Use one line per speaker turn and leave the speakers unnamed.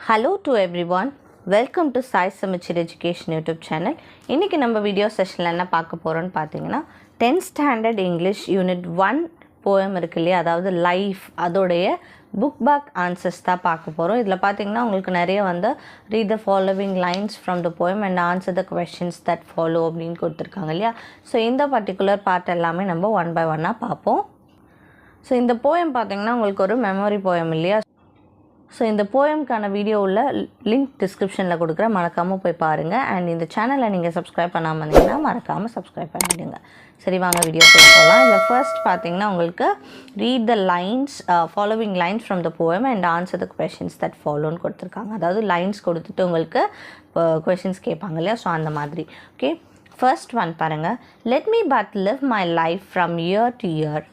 Hello to everyone. Welcome to Sai Samachir Education YouTube channel. இன்னைக்கு நம்ம video செஷனில் என்ன பார்க்க போகிறோன்னு பார்த்தீங்கன்னா 10th standard English unit 1 poem இருக்கு இல்லையா, அதாவது லைஃப், அதோடைய புக் பேக் ஆன்சர்ஸ் தான் பார்க்க போகிறோம். இதில் பார்த்தீங்கன்னா உங்களுக்கு நிறைய வந்து read the following lines from the poem and answer the questions that follow அப்படின்னு கொடுத்துருக்காங்க இல்லையா. ஸோ இந்த பர்டிகுலர் பார்ட் எல்லாமே நம்ம ஒன் பை ஒன்னாக பார்ப்போம். ஸோ இந்த போயம் பார்த்தீங்கன்னா உங்களுக்கு ஒரு மெமரி போயம் இல்லையா. ஸோ இந்த போயம்க்கான வீடியோ உள்ள லிங்க் டிஸ்கிரிப்ஷனில் கொடுக்குறேன், மறக்காமல் போய் பாருங்கள். அண்ட் இந்த சேனலை நீங்கள் சப்ஸ்கிரைப் பண்ணாமல் இருந்தீங்கன்னா மறக்காமல் சப்ஸ்கிரைப் பண்ணிவிடுங்க. சரி, வாங்க வீடியோ போகலாம். இதில் ஃபர்ஸ்ட் பார்த்தீங்கன்னா உங்களுக்கு read the lines following lines from the poem and answer the questions that ஃபாலோன்னு கொடுத்துருக்காங்க. அதாவது லைன்ஸ் கொடுத்துட்டு உங்களுக்கு கொஷின்ஸ் கேட்பாங்க இல்லையா. ஸோ அந்த மாதிரி. ஓகே, ஃபர்ஸ்ட் ஒன் பாருங்கள். Let me but live my life from year to year.